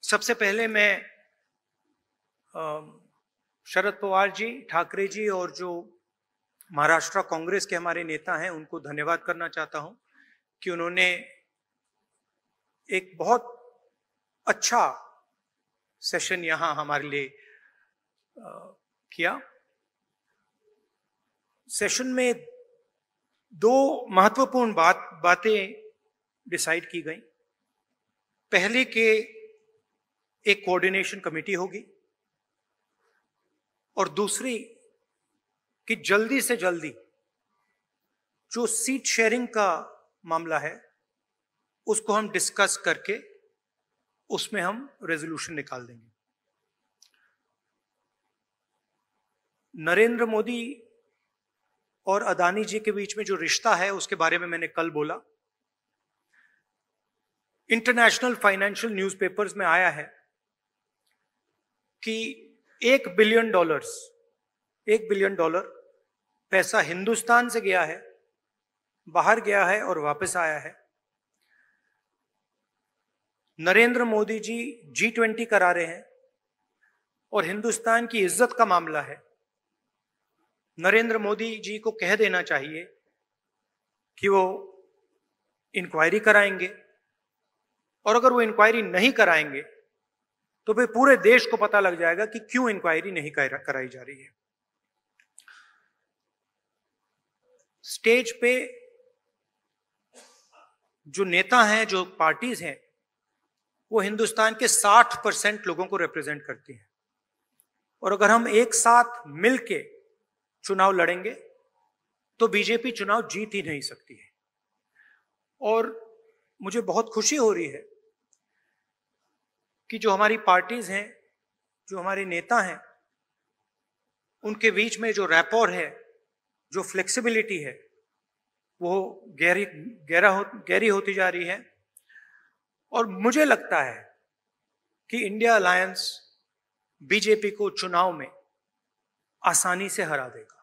सबसे पहले मैं शरद पवार जी, ठाकरे जी और जो महाराष्ट्र कांग्रेस के हमारे नेता हैं उनको धन्यवाद करना चाहता हूं कि उन्होंने एक बहुत अच्छा सेशन यहां हमारे लिए किया। सेशन में दो महत्वपूर्ण बातें डिसाइड की गई। पहले के एक कोऑर्डिनेशन कमेटी होगी और दूसरी कि जल्दी से जल्दी जो सीट शेयरिंग का मामला है उसको हम डिस्कस करके उसमें हम रेजोल्यूशन निकाल देंगे। नरेंद्र मोदी और अदानी जी के बीच में जो रिश्ता है उसके बारे में मैंने कल बोला। इंटरनेशनल फाइनेंशियल न्यूज़पेपर्स में आया है कि $1 बिलियन पैसा हिंदुस्तान से गया है, बाहर गया है और वापस आया है। नरेंद्र मोदी जी G20 करा रहे हैं और हिंदुस्तान की इज्जत का मामला है। नरेंद्र मोदी जी को कह देना चाहिए कि वो इंक्वायरी कराएंगे और अगर वो इंक्वायरी नहीं कराएंगे तो फिर पूरे देश को पता लग जाएगा कि क्यों इंक्वायरी नहीं कराई जा रही है। स्टेज पे जो नेता हैं, जो पार्टीज हैं, वो हिंदुस्तान के 60% लोगों को रिप्रेजेंट करती हैं और अगर हम एक साथ मिलके चुनाव लड़ेंगे तो बीजेपी चुनाव जीत ही नहीं सकती है। और मुझे बहुत खुशी हो रही है कि जो हमारी पार्टीज हैं, जो हमारे नेता हैं, उनके बीच में जो रैपोर है, जो फ्लेक्सिबिलिटी है, वो गहरी होती जा रही है। और मुझे लगता है कि इंडिया अलायंस बीजेपी को चुनाव में आसानी से हरा देगा।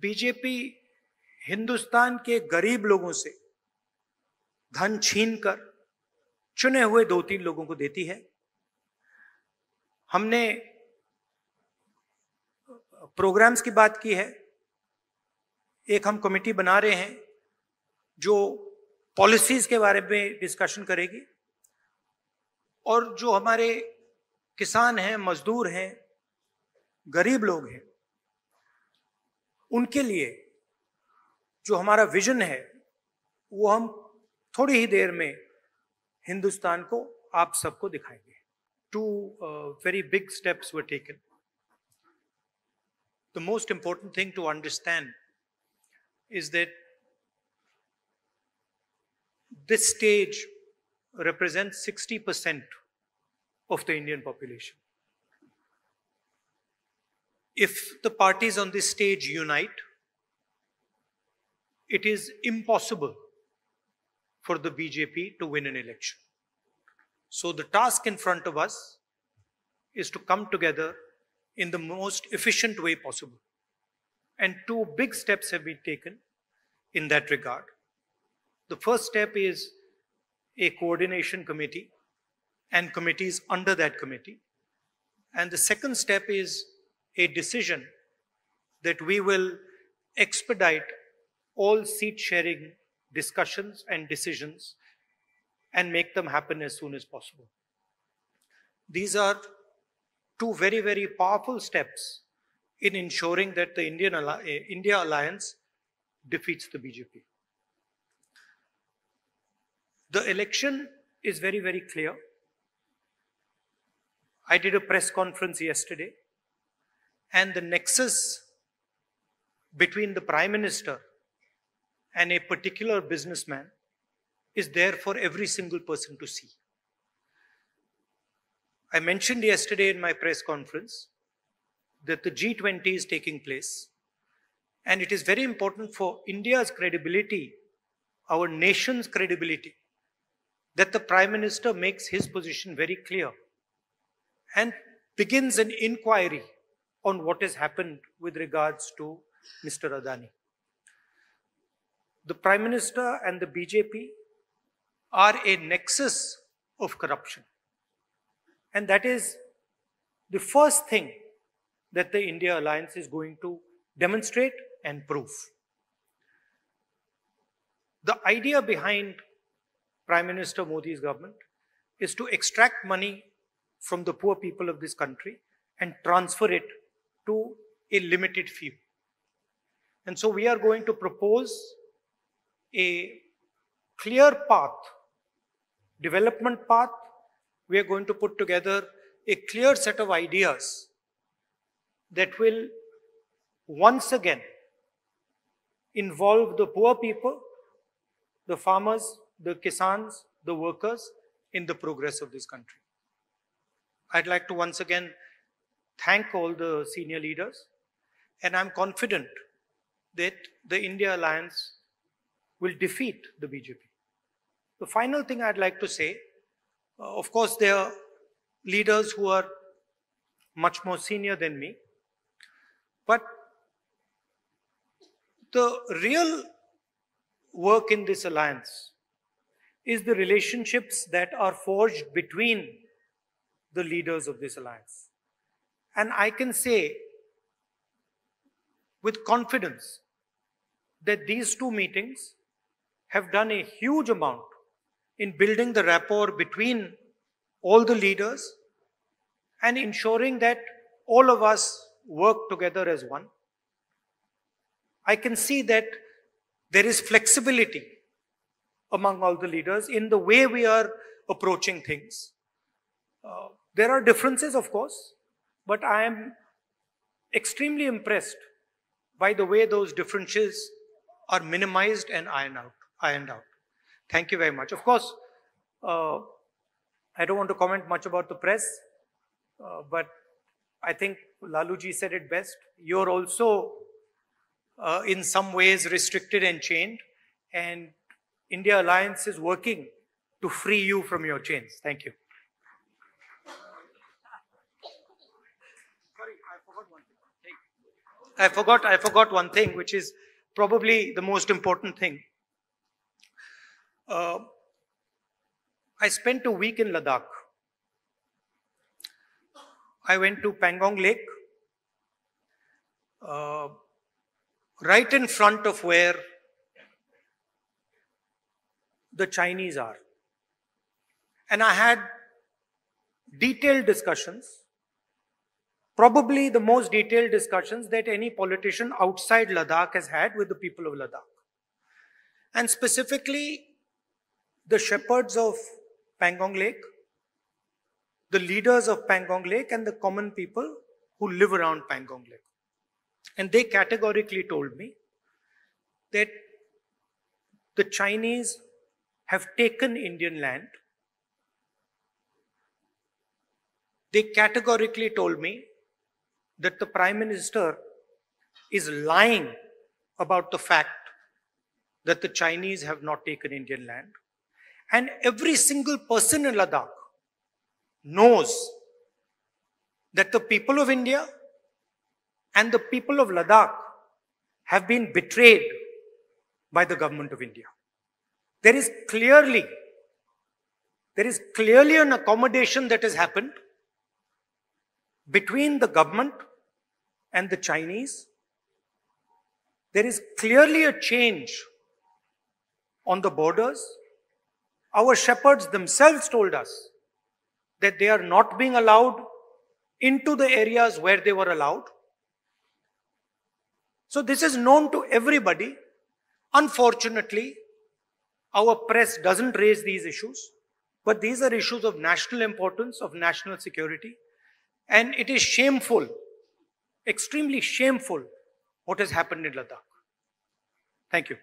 बीजेपी हिंदुस्तान के गरीब लोगों से धन छीनकर चुने हुए 2-3 लोगों को देती है। हमने प्रोग्राम्स की बात की है। एक हम कमेटी बना रहे हैं जो पॉलिसीज के बारे में डिस्कशन करेगी और जो हमारे किसान हैं, मजदूर हैं, गरीब लोग हैं, उनके लिए जो हमारा विजन है वो हम थोड़ी ही देर में हिंदुस्तान को, आप सबको दिखाएंगे। 2 very big steps were taken. The most important thing to understand is that this stage represents 60% of the Indian population. If the parties on this stage unite, it is impossible for the BJP to win an election. So the task in front of us is to come together in the most efficient way possible. And 2 big steps have been taken in that regard. The first step is a coordination committee and committees under that committee. And the second step is a decision that we will expedite all seat sharing discussions and decisions and make them happen as soon as possible. These are 2 very, very powerful steps in ensuring that the India alliance defeats the BJP. The election is very, very clear. I did a press conference yesterday, and the nexus between the Prime Minister and a particular businessman is there for every single person to see. I mentioned yesterday in my press conference that the G20 is taking place, and it is very important for India's credibility, our nation's credibility, that the Prime Minister makes his position very clear and begins an inquiry on what has happened with regards to Mr. Adani. The Prime Minister and the BJP are a nexus of corruption. And that is the first thing that the India alliance is going to demonstrate and prove. The idea behind Prime Minister Modi's government is to extract money from the poor people of this country and transfer it to a limited few. And so we are going to propose a clear path, development path. We are going to put together a clear set of ideas that will once again involve the poor people, the farmers, the kisans, the workers in the progress of this country. I'd like to once again thank all the senior leaders, and I'm confident that the India Alliance will defeat the BJP. The final thing I'd like to say, of course, there are leaders who are much more senior than me, but the real work in this alliance is the relationships that are forged between the leaders of this alliance. And I can say with confidence that these two meetings have done a huge amount in building the rapport between all the leaders and ensuring that all of us work together as one. I can see that there is flexibility among all the leaders in the way we are approaching things. There are differences, of course, but I am extremely impressed by the way those differences are minimized and ironed out. Thank you very much. Of course, I don't want to comment much about the press, but I think Laluji said it best. You're also in some ways restricted and chained, and India Alliance is working to free you from your chains. Thank you. Sorry, I forgot one thing. I forgot one thing, which is probably the most important thing. I spent a week in Ladakh. I went to Pangong Lake, right in front of where the Chinese are. And I had detailed discussions, probably the most detailed discussions that any politician outside Ladakh has had with the people of Ladakh. And specifically, the shepherds of Pangong Lake, the leaders of Pangong Lake, and the common people who live around Pangong Lake. And they categorically told me that the Chinese have taken Indian land. They categorically told me that the Prime Minister is lying about the fact that the Chinese have not taken Indian land. And every single person in Ladakh knows that the people of India and the people of Ladakh have been betrayed by the government of India. There is clearly an accommodation that has happened between the government and the Chinese. There is clearly a change on the borders. Our shepherds themselves told us that they are not being allowed into the areas where they were allowed. So this is known to everybody. Unfortunately, our press doesn't raise these issues, but these are issues of national importance, of national security. And it is shameful, extremely shameful, what has happened in Ladakh. Thank you.